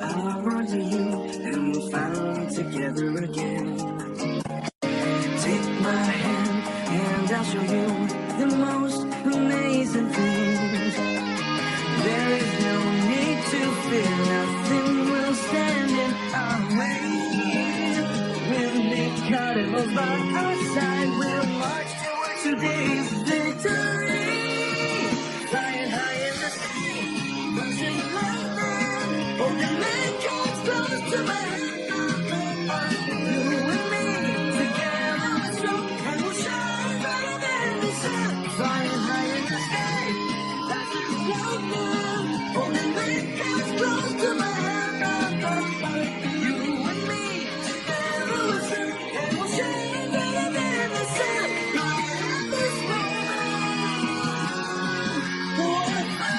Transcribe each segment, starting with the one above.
I'll run to you and we'll find together again. Take my hand and I'll show you the most amazing things. There is no need to fear, nothing will stand in our way. We'll be caught by our side, we'll march towards today's victory. Flying high in the sky, buzzing like that, holding man comes close to my heart. You and me, together we're strong, and we'll shine brighter than the sun. Flying high in the sky, buzzing like that, holding man comes close to my heart. You and me, together we're strong, and we'll shine brighter than the sun. In this moment, what I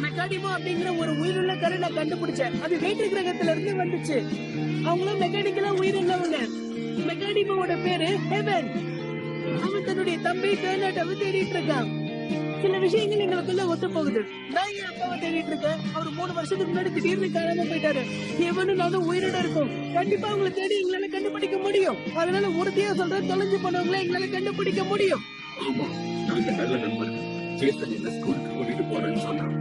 மெக்கானிமோ அப்படிங்கிற ஒரு உயிருள்ள கருணை கண்டுபிடிச்சேன். அது வேற்று கிரகத்துல இருந்து வந்துச்சு. அவங்களும் மெக்கானிக்கலா உயிருள்ளவங்க. மெக்கானிமோட பேரு ஹெவன். அவன் தன்னுடைய தம்பி டர்னட்டாவை தேடிட்டு இருக்கான். சில விஷயங்கள் எங்களுக்குள்ள ஒத்து போகுது. நான் என் அப்பாவை தேடிட்டு இருக்கேன். அவர் 3 வருஷத்துக்கு முன்னாடி திடீர்னு காணாம போயிட்டாரு. எவனும் நானும் உயிரோட இருக்கும். கண்டிப்பா அவங்களை தேடி எங்களால கண்டுபிடிக்க முடியும். அதனால உறுதியா சொல்றேன், தொலைஞ்சு போனவங்களை எங்களால கண்டுபிடிக்க முடியும். ஆமா, நாங்க நல்ல நண்பர்கள். சேத்தன் என்ன ஸ்கூலுக்கு கூட்டிட்டு போறேன்னு சொன்னான்.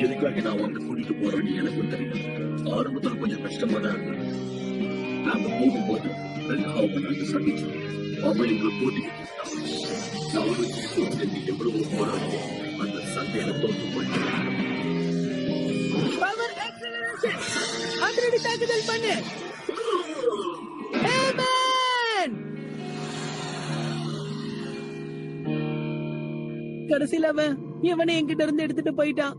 எதுக்காக நான் வந்து கூட்டிட்டு போறேன்னு எனக்கும் தெரியல. ஆரம்பத்துல கொஞ்சம் கஷ்டமா தான் இருந்தது. நாங்க போகும்போது அவன் நாங்க சந்திச்சோம். அவன் எங்களை போட்டிக்கிட்டு நானும் சேர்ந்து எவ்வளவு போராடுவோம். அந்த சண்டையில தோற்று போயிட்டேன். பவர் ஆக்சிலரேஷன், அதிரடி தாக்குதல் பண்ணு. ஹெவன்! கடைசியில அவன் இவனை என்கிட்ட இருந்து எடுத்துட்டு போயிட்டான்.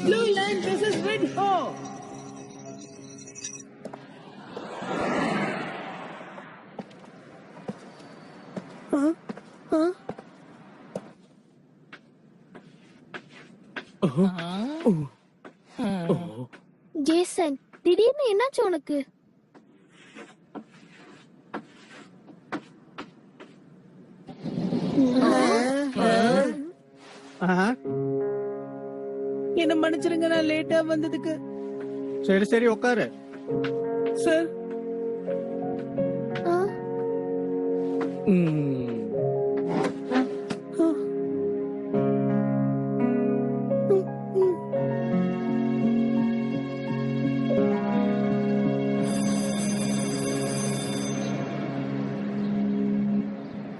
ப்ளூ லைன் வெர்சஸ் ரெட் ஹோ. ஜேசன், திடீர்னு என்னாச்சு உனக்கு? என்ன மன்னிச்சிருங்க, நான் லேட்டா வந்ததுக்கு. சரி சரி உட்காரு. சார்,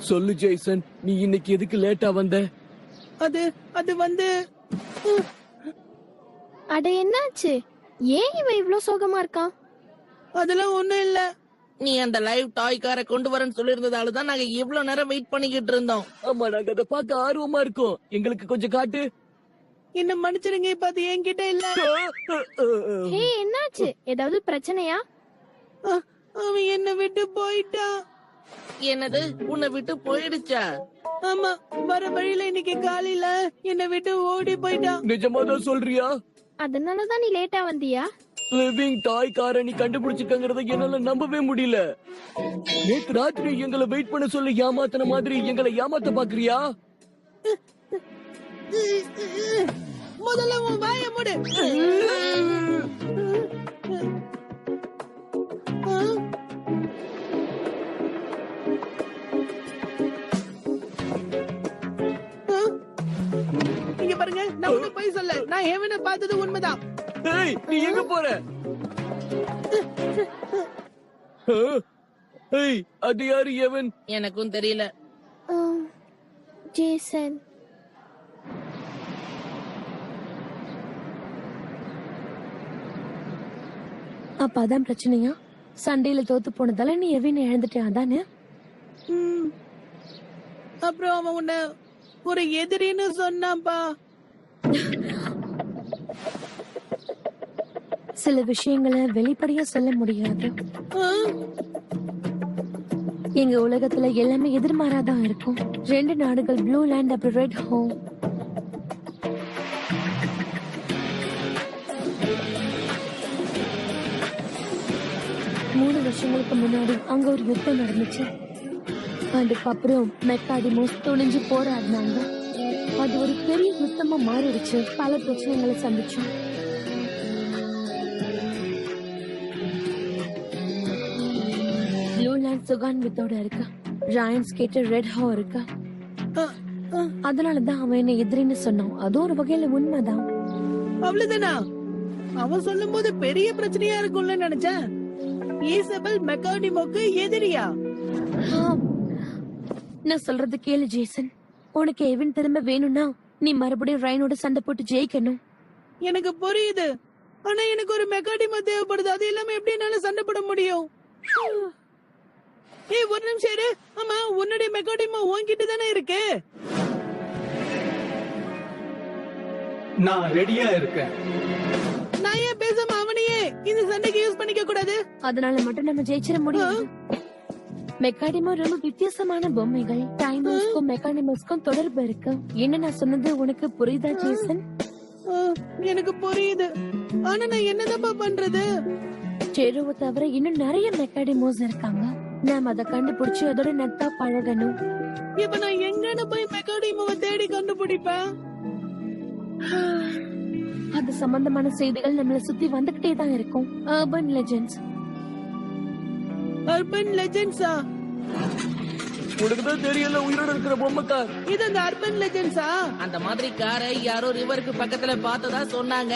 சொல்லு ஜெய்சன், நீ இன்னைக்கு எதுக்கு லேட்டா வந்த? அது வந்து அட என்னாச்சு? ஏன் இவன் இவ்ளோ சோகமா இருக்கான்? அதெல்லாம் ஒண்ணும் இல்ல. நீ அந்த லைவ் டாய் காரை கொண்டு வரேன்னு சொல்லிருந்ததால தான் நாங்க இவ்வளவு நேரம் வெயிட் பண்ணிக்கிட்டு இருந்தோம். ஆமா, நாங்க அதை பார்க்க ஆர்வமா இருக்கோம். எங்களுக்கு கொஞ்சம் காட்டு. என்ன மன்னிச்சிருங்க, இப்ப அது என்கிட்ட இல்ல. ஹே, என்னாச்சு? ஏதாவது பிரச்சனையா? அவன் என்ன விட்டு போயிட்டான். என்னது, உன்னை விட்டு போயிடுச்சா? ஆமா, வர வழியில இன்னைக்கு காலையில என்ன விட்டு ஓடி போயிட்டான். நிஜமாதான் சொல்றியா? அதனாலதான் நீ லேட்டா வந்தியா? லிவிங் டாய் காரை நீ கண்டுபிடிச்சிருக்கங்கிறத என்னால நம்பவே முடியல. நேத்து ராத்திரி எங்களை வெயிட் பண்ண சொல்லி ஏமாத்தின மாதிரி எங்களை ஏமாத்த பாக்குறியா? முதல்ல உன் வாய மூடு. இங்க பாருங்க, நான் ஒண்ணும் பொய் சொல்ல. நான் ஹெவனை பார்த்தது உண்மைதான். ஏய், நீ எங்க போற? ஏய், அது யாரு எவன்? எனக்கும் தெரியல. ஜேசன், அப்ப அதான் பிரச்சனையா? சண்டையில தோத்து போனதால நீ எவின் இழந்துட்டே அதானே? அப்புறம் அவன் உன்னை ஒரு எதிரின்னு சொன்னான்பா. சில விஷயங்களை வெளிப்படையா சொல்ல முடியாது. எங்க உலகத்துல எல்லாமே எதிர்மாறாதான் இருக்கும். 2 நாடுகள், ப்ளூ லேண்ட் அப்புறம் ரெட் ஹோம். மூணு வருஷங்களுக்கு முன்னாடி அங்க ஒரு யுத்தம் நடந்துச்சு. அதுக்கப்புறம் மெக்காடிமோஸ் துணிஞ்சு போராடினாங்க. அது ஒரு பெரிய யுத்தமா மாறிடுச்சு. பல பிரச்சனைகளை சந்திச்சோம். ப்ளூ லேண்ட் சுகான்வித்தோட இருக்கா. ராயன்ஸ் கேட்ட ரெட் ஹா இருக்கா. அதனாலதான் அவன் என்ன எதிரின்னு சொன்னான். அது ஒரு வகையில உண்மைதான். அவ்வளவுதானா? அவன் சொல்லும் போது பெரிய பிரச்சனையா இருக்கும்ல நினைச்சேன். ஈசபெல் மெக்காடிமோக்கு எதிரியா? நான் சொல்றது கேளு ஜேசன். உனக்கு எவின் திரும்ப வேணும்னா நீ மறுபடியும் ரைனோட சண்டை போட்டு ஜெயிக்கணும். எனக்கு புரியுது. ஆனா எனக்கு ஒரு மெக்காடிமோ தேவைப்படுது. அது இல்லாம எப்படி என்னால சண்டை போட முடியும்? ஏய், ஒரு நிமிஷம் இரு. ஆமா, உன்னுடைய மெக்காடிமோ உன்கிட்ட தானே இருக்கு. நான் ரெடியா இருக்கேன். நான் ஏன் பேசாம அவனையே இந்த சண்டைக்கு யூஸ் பண்ணிக்க கூடாது? அதனால மட்டும் நம்ம ஜெயிச்சிட முடியும். மெக்காடிமோ ரொம்ப வித்தியாசமான பொம்மைகள். டைமர்ஸ்க்கும் மெக்கானிமஸ்க்கும் தொடர்பு இருக்கு. என்ன நான் சொன்னது உனக்கு புரியுதா ஜேசன்? எனக்கு புரியுது. ஆனா நான் என்னதான் பண்றது? செருவை தவிர இன்னும் நிறைய மெக்காடிமோஸ் இருக்காங்க. நாம அதை கண்டுபிடிச்சு அதோட நட்பா பழகணும். இப்ப நான் எங்கன்னு போய் மெக்காடிமோவை தேடி கண்டுபிடிப்பேன்? அது சம்பந்தமான செய்திகள் நம்மள சுத்தி வந்துகிட்டே தான் இருக்கும். Urban legends. அர்பன் லெஜெண்ட்ஸா? உனக்குதான் தெரியல உயிரோட இருக்கிற பொம்மை கார். இது அந்த அர்பன் லெஜெண்ட்ஸா? அந்த மாதிரி காரை யாரோ ரிவருக்கு பக்கத்துல பார்த்ததா சொன்னாங்க.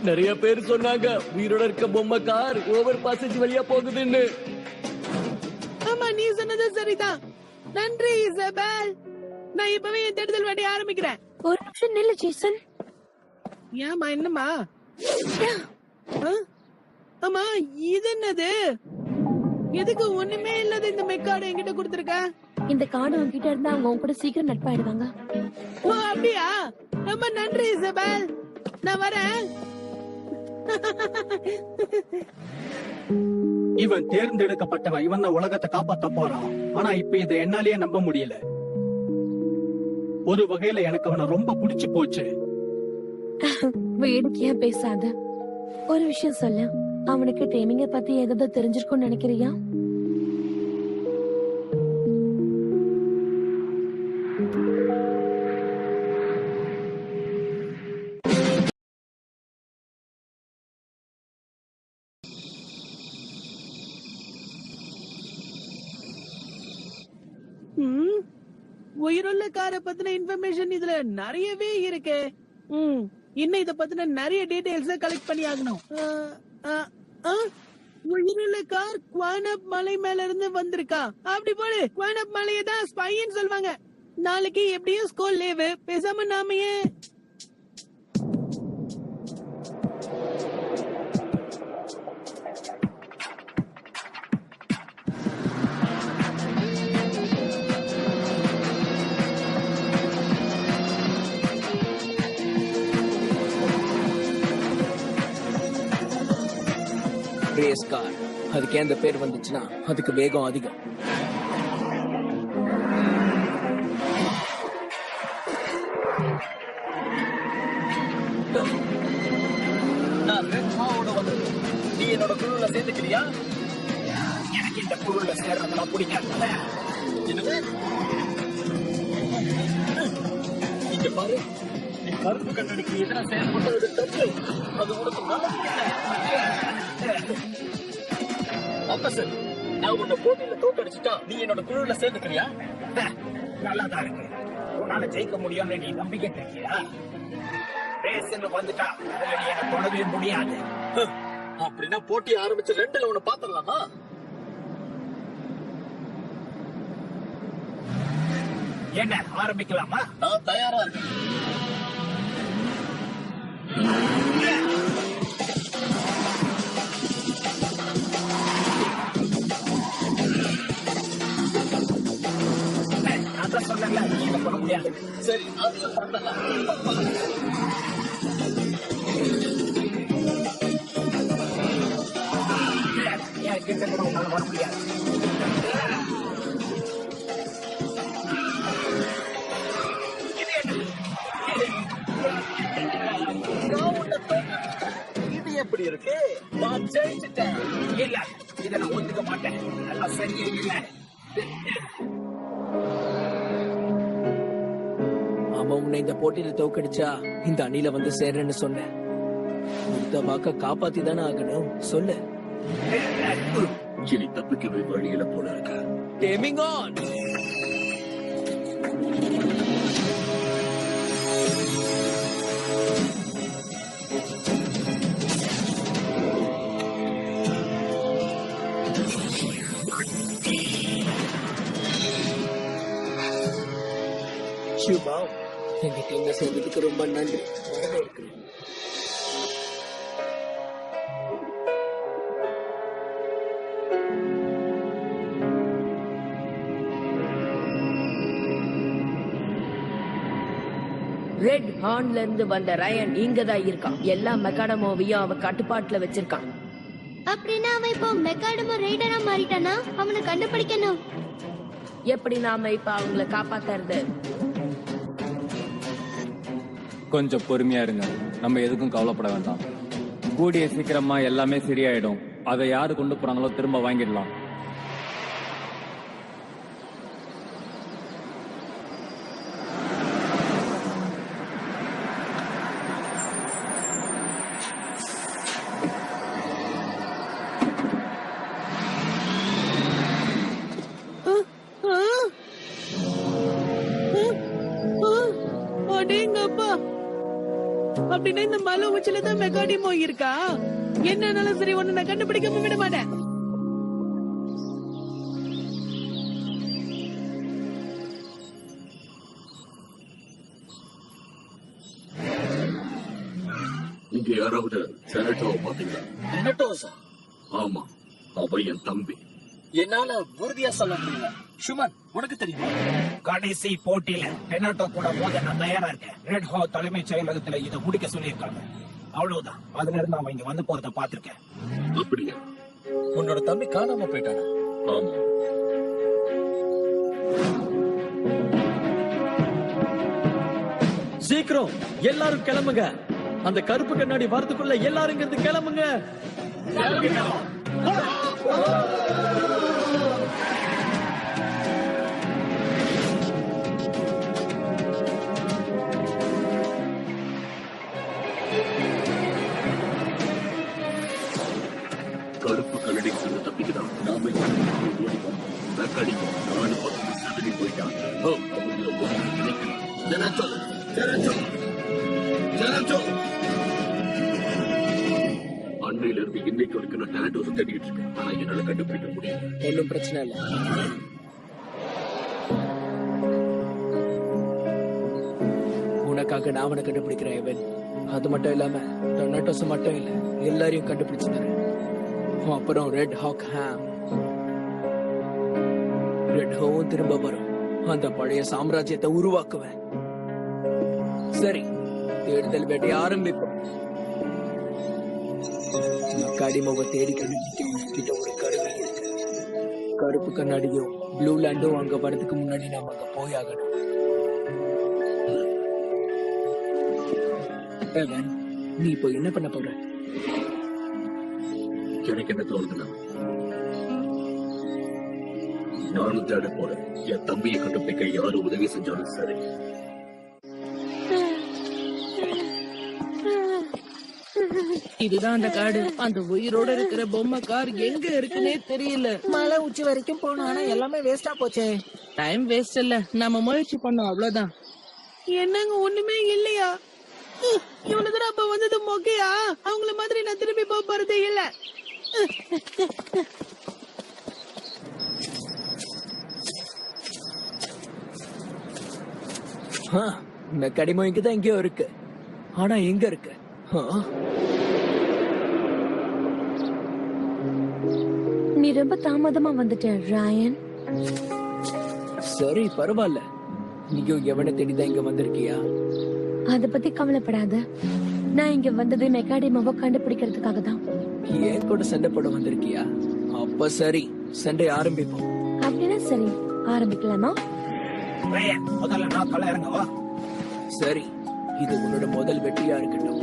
நிறைய பேர் சொன்னாங்க உயிரோட இருக்க பொம்மை கார் ஓவர் பாசேஜ் வழியா போகுதுன்னு. ஆமா, நீ சொன்னது சரிதான். நன்றி இசபெல். நான் இப்பவே என் தேடுதல் வேண்டிய ஆரம்பிக்கிறேன். ஒரு நிமிஷம் நில்லு ஜேசன். ஏமா, என்னமா? ஆமா, இது என்னது? எதுக்கு ஒண்ணுமே இல்லாத இந்த மெக்கார்டு என்கிட்ட கொடுத்திருக்க? இந்த கார்டு உன்கிட்ட இருந்தா அவங்க உன் கூட சீக்கிரம் நட்பாயிடுவாங்க. ஓ, அப்படியா? ரொம்ப நன்றி இசபெல். நான் வரேன். இவன் தேர்ந்தெடுக்கப்பட்டவன். இவன் தான் உலகத்தை காப்பாத்த போறான். ஆனா இப்ப இதை என்னாலேயே நம்ப முடியல. ஒரு வகையில எனக்கு அவனை ரொம்ப பிடிச்சு போச்சு. வேடிக்கையா பேசாத. ஒரு விஷயம் சொல்ல, அவனுக்கு டேமிங்க பத்தி ஏதாவது தெரிஞ்சிருக்கும்னு நினைக்கிறியா? உயிருள்ள காரை பத்தின இன்ஃபர்மேஷன் இதுல நிறையவே இருக்கு. இன்னும் இத பத்தின நிறைய டீடைல்ஸ் கலெக்ட் பண்ணி ஆகணும். உயிருள்ள கார் குவானப் மலை மேல இருந்து வந்திருக்கா? அப்படி போடு. குவானப் மலையை தான் ஸ்பைன்னு சொல்லுவாங்க. நாளைக்கு எப்படியும் ஸ்கூல் லீவு. பேசாம நாம ஏன் ரேஸ் கார். அதுக்கு எந்த பேர் வந்துச்சுன்னா அதுக்கு வேகம் அதிகம். நீ என்னோட குழுல சேர்ந்துக்கிறியா? எனக்கு இந்த குழுல சேர்றதுலாம் பிடிக்காது. இங்க பாரு, நீ கருப்பு கண்ணடிக்கு எதிராக செயல்பட்டது தப்பு. அது உனக்கு நல்லது. ஆபீசர், நான் உன்னை போட்டியில தோக்கடிச்சுட்டா நீ என்னோட குழுல சேர்ந்துக்கிறியா? நல்லாதான் இருக்கு. உன்னால ஜெயிக்க முடியும்னு நீ நம்பிக்கை தெரியா? ரேஸ்ன்னு வந்துட்டா அதுல நீ என்ன தொடவே முடியாது. அப்படின்னா போட்டி ஆரம்பிச்சு 2ல உன்னை பாத்துடலாமா? என்ன ஆரம்பிக்கலாமா? நான் தயாரா இருக்கேன். அதான் சொன்னல, நீ இதை பண்ண முடியாது. சரி, அது பண்ணலாம். என் கிட்ட கூட உன்னால வர முடியாது. இது எப்படி இருக்கு? நான் ஜெயிச்சிட்டேன். இல்ல, இதை நான் ஒத்துக்க மாட்டேன். நல்லா சரியா இல்ல. நாம உன்னை இந்த போட்டியில தோக்கடிச்சா இந்த அணில வந்து சேர்றேன்னு சொன்னேன். இந்த வாக்க காப்பாத்தி தானே ஆகணும். சொல்லு. இனி தப்பிக்கவே வழியில போல இருக்க. Gaming on. சுபா, எங்க டீம்ல சேர்ந்ததுக்கு ரொம்ப நன்றி. வரவேற்கிறேன். ரெட் ஹார்ன்ல இருந்து வந்த ரயன் இங்கதான் இருக்கான். எல்லா மெக்காடமோவையும் அவன் கட்டுப்பாட்டுல வச்சிருக்கான். அப்படின்னா அவன் இப்போ மெக்காடமோ ரைடரா மாறிட்டானா? அவனை கண்டுபிடிக்கணும். எப்படி நாம இப்ப அவங்கள காப்பாத்துறது? கொஞ்சம் பொறுமையா இருங்க. நம்ம எதுக்கும் கவலைப்பட வேண்டாம். கூடிய சீக்கிரமா எல்லாமே சரியாயிடும். அதை யாரு கொண்டு போறாங்களோ திரும்ப வாங்கிடலாம். அடேங்கப்பா, அப்படின்னா இந்த மலை உச்சில தான் மெக்காடிமோ இருக்கா? என்னன்னாலும் சரி, ஒண்ணு நான் கண்டுபிடிக்காம விட மாட்டேன். இங்க யாராவது செனட்டோவை பாத்தீங்களா? ரெனட்டோஸா? ஆமா, அவன் என் தம்பி. என்னால உறுதியா சொல்ல முடியல. சுமன், உனக்கு தெரியுமா? கடைசி போட்டியில ரெனட்டோ கூட மோத நான் தயாரா இருக்கேன். ரெட் ஹாக் தலைமைச் செயலகத்துல இதை முடிக்க சொல்லியிருக்காங்க. அவ்வளவுதான். அதுல இருந்து அவன் இங்க வந்து போறத பாத்திருக்கேன். அப்படியா? உன்னோட தம்பி காணாம போயிட்டானா? ஆமா. சீக்கிரம் எல்லாரும் கிளம்புங்க. அந்த கருப்பு கண்ணாடி வரதுக்குள்ள எல்லாரும் இங்க இருந்து கிளம்புங்க. கருப்பு கல்லடி சென்று தப்பிக்கிறான். நாம மெக்காடிக்கும் 4 பக்கம் சதறி போயிட்டான். அன்னையில இருந்து இன்னைக்கு வரைக்கும் நான் டேலண்டோஸ் தேடிட்டு இருக்கேன். ஆனா என்னால கண்டுபிடிக்க முடியல. ஒன்னும் பிரச்சனை இல்ல. உனக்காக நான் அவனை கண்டுபிடிக்கிறேன் எவன். அது மட்டும் இல்லாம டொனாட்டோஸ் மட்டும் இல்ல, எல்லாரையும் கண்டுபிடிச்சு தரேன். அப்புறம் ரெட் ஹாக் ஹாம். ரெட் ஹோவும் திரும்ப வரும். அந்த பழைய சாம்ராஜ்யத்தை உருவாக்குவேன். சரி, தேடுதல் வேட்டையை ஆரம்பிப்போம். மெக்காடிமோவை தேடி கண்டுபிடிக்க ஒரு கருவி இருக்கு. கருப்பு கண்ணாடியும் ப்ளூ லேண்டும் அங்க வரதுக்கு முன்னாடி நாம அங்க போய் ஆகணும். நீ இப்போ என்ன பண்ண போற? எனக்கு என்ன தோணுதுன்னா, நானும் தேட போறேன். என் தம்பியை கண்டுபிடிக்க யாரும் உதவி செஞ்சாலும் சரி. இதுதான் அந்த காடு. அந்த உயிரோட இருக்கிற பொம்மை கார் எங்க இருக்குன்னே தெரியல. மலை உச்சி வரைக்கும் போனோம், ஆனா எல்லாமே வேஸ்டா போச்சே. டைம் வேஸ்ட் இல்ல, நம்ம முயற்சி பண்ணோம், அவ்வளவுதான். என்னங்க ஒண்ணுமே இல்லையா? இவ்வளவு தூரம் அப்ப வந்தது மொக்கையா? அவங்கள மாதிரி நான் திரும்பி போக போறதே இல்ல. மெக்காடிமோ இங்கதான் எங்கேயோ இருக்கு. ஆனா எங்க இருக்கு? நீ ரொம்ப தாமதமா வந்துட்ட ராயன். சரி, பரவாயில்ல. நீயும் எவனை தேடிதான் இங்க வந்திருக்கியா? அத பத்தி கவலைப்படாத. நான் இங்க வந்தது மெக்காடிமோவை கண்டுபிடிக்கிறதுக்காக தான். ஏன் கூட சண்டை போட வந்திருக்கியா? அப்ப சரி, சண்டை ஆரம்பிப்போம். அப்படின்னா சரி, ஆரம்பிக்கலாமா? முதல்ல நான் கலை இறங்கவா? சரி, இது உன்னோட முதல் வெற்றியா இருக்கட்டும்.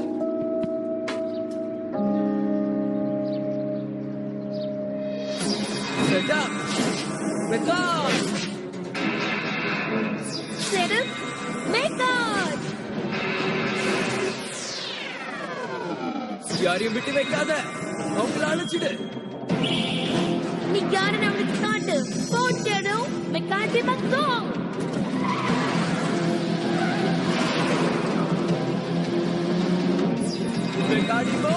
செருப் மெக்கா யாரையும் விட்டு வைக்காத, அவங்கள அழைச்சிடு. நீ யாருன்னு அவனுக்கு காட்டு. போட்டோ மெக்காடி மக்கோ. மெக்காடி போ.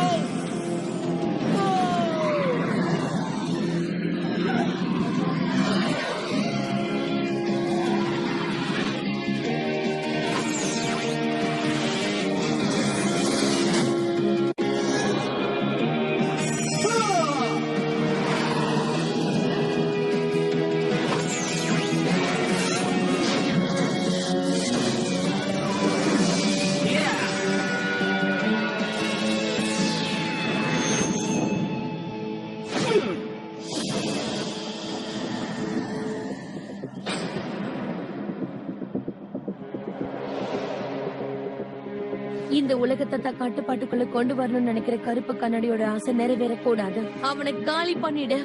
இந்த உலகத்தை தான் கட்டுப்பாட்டுக்குள்ள கொண்டு வரணும்னு நினைக்கிற கருப்பு கண்ணாடியோட ஆசை நிறைவேறக்கூடாது. அவனை காலி பண்ணிடு.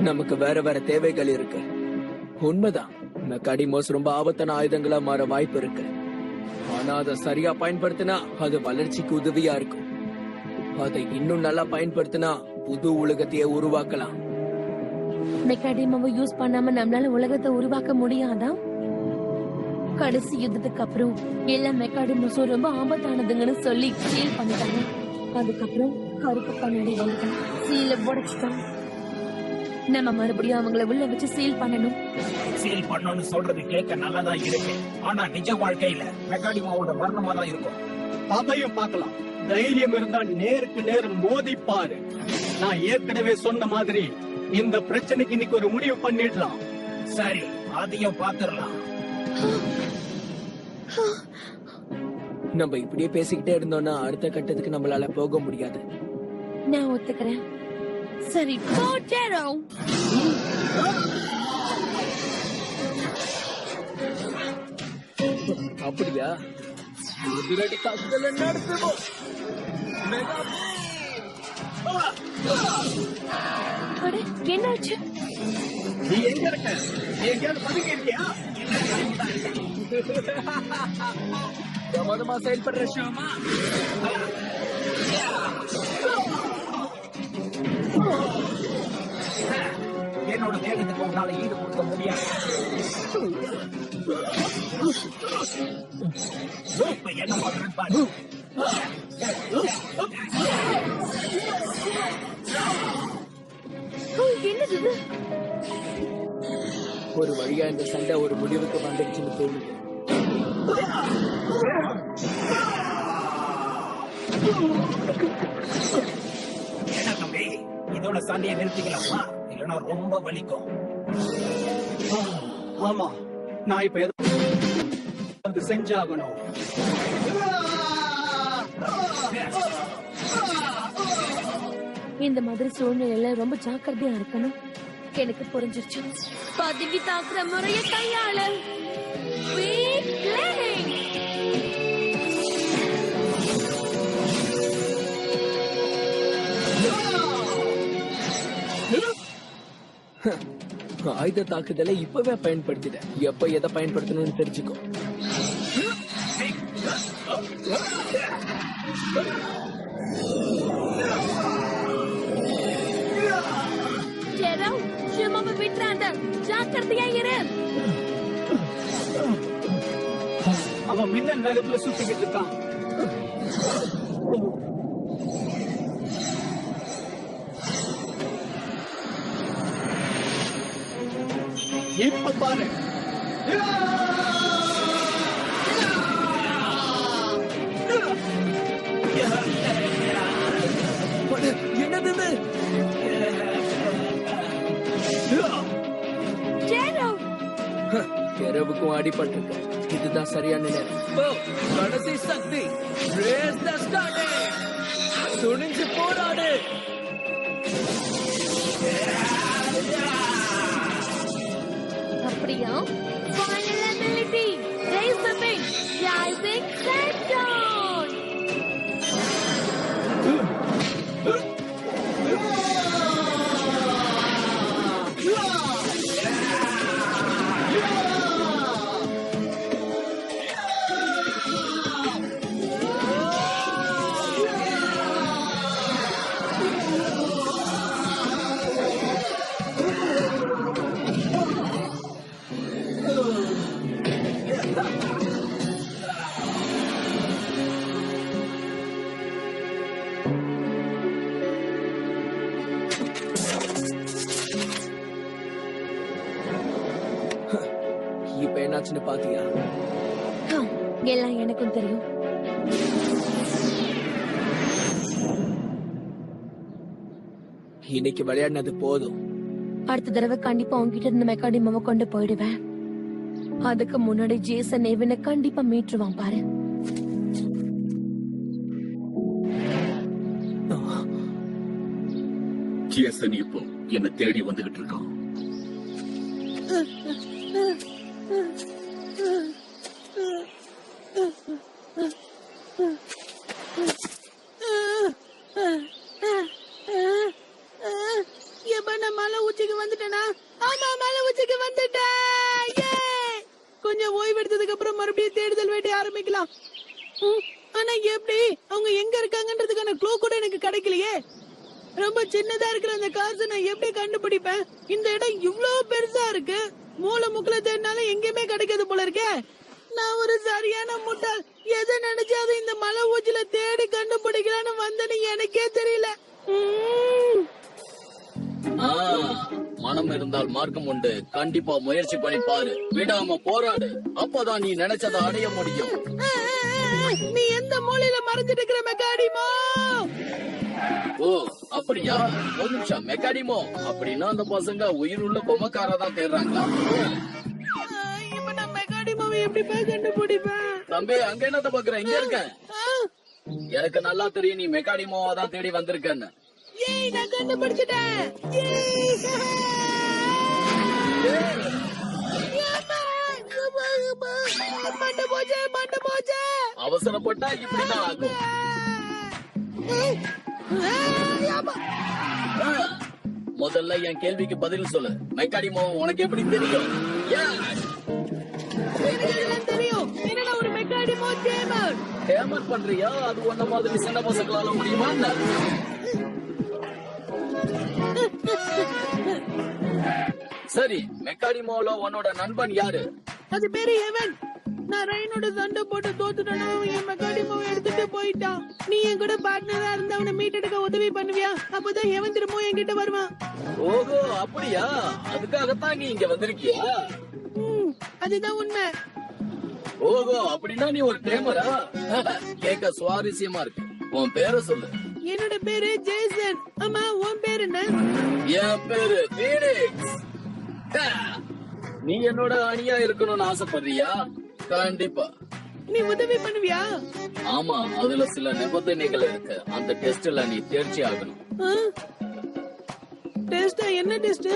நமக்கு வேற வேற தேவைகள் இருக்கு. உண்மைதான், மெக்காடிமோஸ் ரொம்ப ஆபத்தான ஆயுதங்களா மாற வாய்ப்பு இருக்கு. ஆனா அதை சரியா பயன்படுத்தினா அது வளர்ச்சிக்கு உதவியா இருக்கும். அதை இன்னும் நல்லா பயன்படுத்தினா புது உலகத்தையே உருவாக்கலாம். மெக்காடிமாவை யூஸ் பண்ணாம நம்மளால உலகத்தை உருவாக்க முடியாதா? கடைசி யுத்தத்துக்கு அப்புறம் எல்லா மெக்காடிமோஸும் ரொம்ப ஆபத்தானதுங்கன்னு சொல்லி சீல் பண்ணிட்டாங்க. அதுக்கப்புறம் கருப்பு கண்ணாடி வந்துட்டான், சீல உடைச்சிட்டான். நம்ம மறுபடியும் அவங்கள உள்ள வச்சு சீல் பண்ணணும். சீல் பண்ணணும்னு சொல்றது கேட்க நல்லதா இருக்கு, ஆனா நிஜ வாழ்க்கையில மெக்காடிமாவோட வர்ணமா தான் இருக்கும். அதையும் பார்க்கலாம். தைரியம் இருந்தா நேருக்கு நேர் மோதி பாரு. நான் ஏற்கனவே சொன்ன மாதிரி இந்த பிரச்சனைக்கு இன்னைக்கு ஒரு முடிவு பண்ணிடலாம். சரி, அதையும் பாத்துடலாம். நம்ம இப்படியே பேசிக்கிட்டே இருந்தோம்னா அடுத்த கட்டத்துக்கு நம்மளால போக முடியாது. நான் ஒத்துக்கிறேன். சரி, போட்டோ. அப்படியா? எதிரடி தாக்குதலை நடத்துவோம். என்னாச்சு? நீ எங்க இருக்க? எங்கேயாவது பதுங்கி இருக்கியா? பிரமாதமா செயல்படுற ஷோமா. என்னோட வேகத்துக்கு உன்னால ஈடு கொடுக்க முடியாது. இப்ப என்ன பண்றேன்னு பாரு. என்னது இது? ஒரு வழியா இந்த சண்டை ஒரு முடிவுக்கு வந்துடுச்சுன்னு தோணுது. என்ன தம்பி, இதோட சண்டையை நிறுத்திக்கலாமா? இல்லைன்னா ரொம்ப வலிக்கும். ஆமா, நான் இப்ப எதாவது செஞ்சாகணும். இந்த மாதிரி சூழ்நிலையில ரொம்ப ஜாக்கிரதையா இருக்கணும். எனக்கு புரிஞ்சிருச்சு. பதுங்கி தாக்குற முறைய கையாள. ஆயுத தாக்குதலை இப்பவே பயன்படுத்திட. எப்ப எதை பயன்படுத்தணும்னு தெரிஞ்சுக்கோ. விட்டுறாத, ஜாக்கிரதையா இரு. அவன் மின்னல் வேகத்துல சுத்திக்கிட்டு இருக்கான். இப்ப பாரு. என்னது இரவுக்கும் அடிபட்டிருக்க. இதுதான் சரியான நேரம். கடைசி சக்தி, துணிஞ்சு போராடு. அப்படியா? Final ability, raise the wing, rising Saturn. இப்ப என்னாச்சுன்னு பாத்தியா? எல்லாம் எனக்கும் தெரியும். இன்னைக்கு விளையாடினது போதும். அடுத்த தடவை கண்டிப்பா உங்ககிட்ட இருந்து மெக்காடிமாவை கொண்டு போயிடுவேன். அதுக்கு முன்னாடி ஜேசன் எவனை கண்டிப்பா மீட்டுருவான் பாரு. ஜேசன் இப்போ என்ன தேடி வந்துகிட்டு இருக்கான். நான் மலை உச்சிக்கு வந்துட்டேனா? ஆமா, மலை உச்சிக்கு வந்துட்டேன். கொஞ்சம் ஓய்வு எடுத்ததுக்கு அப்புறம் மறுபடியும் தேடுதல் வேட்டை ஆரம்பிக்கலாம். ஆனா எப்படி அவங்க எங்க இருக்காங்கன்றதுக்கான க்ளூ கூட எனக்கு கிடைக்கலையே. ரொம்ப சின்னதா இருக்கிற அந்த காசை நான் எப்படி கண்டுபிடிப்பேன்? இந்த இடம் இவ்வளவு பெருசா இருக்கு. மூல முக்குல தேடினாலும் எங்கேயுமே கிடைக்காது போல இருக்கே. நான் ஒரு சரியான முட்டாள். எதை நினைச்சாலும் இந்த மலை ஊச்சில தேடி கண்டுபிடிக்கலான்னு வந்தேன்னு எனக்கே தெரியல. மனம் இருந்தால் மார்க்கம் உண்டு. கண்டிப்பா முயற்சி பண்ணி பாரு, விடாம போராடு. அப்பதான் நீ நினைச்சதை அடைய முடியும். நீ எந்த மூலையில மறைஞ்சிட்டு இருக்கிற மெக்காடிமோ? ஓ அப்படியா? ஒரு நிமிஷம். மெக்காடிமோ அப்படின்னா அந்த பசங்க உயிருள்ள பொம்மக்காரதான் தேடுறாங்களா? இப்ப நான் மெக்காடிமோவை எப்படி கண்டுபிடிப்பேன்? தம்பி, அங்க என்னத்த பாக்குற? இங்க இருக்க. எனக்கு நல்லா தெரியும் நீ மெக்காடிமோவா தான் தேடி வந்திருக்கன்னு. நான் கண்டுபிடிச்சிட்டேன். அவசரப்பட்டா இப்படிதான் ஆகும். முதல்ல என் கேள்விக்கு பதில் சொல்லு. மெக்காடிமோ உனக்கு எப்படி தெரியும்? தெரியும். என்னடா ஒரு மெக்காடிமோ கேமர். கேமர் பண்றியா? அது ஒன்ன மாதிரி சின்ன பசங்களால முடியுமா? சரி, மெக்காடிமோல உன்னோட நண்பன் யாரு? அது பேரு எவன். நான் ரைனோட சண்டை போட்டு தோத்துட்டேன்னா என் மெக்காடிமோவை எடுத்துட்டு போயிட்டான். நீ என் கூட பார்ட்னரா இருந்து அவனை மீட் எடுக்க உதவி பண்ணுவியா? அப்பதான் எவன் திரும்ப என்கிட்ட வருவான். ஓஹோ அப்படியா? அதுக்காகத்தான் நீ இங்க வந்திருக்கியா? அதுதான் உண்மை. ஓஹோ அப்படின்னா நீ ஒரு கேமரா? கேட்க சுவாரஸ்யமா இருக்கு. உன் பேரை சொல்லு. என்னோட பேரு ஜேசன். ஆமா, உன் பேரு என்ன? என் பேரு பீனிக்ஸ். நீ என்னோட அணியா இருக்கணும்னு ஆசைப்படுறியா? கண்டிப்பா. நீ உதவி பண்ணுவியா? ஆமா, அதுல சில நிபந்தனைகள் இருக்கு. அந்த டெஸ்ட்ல நீ தேர்ச்சி ஆகணும். டெஸ்டா? என்ன டெஸ்ட்?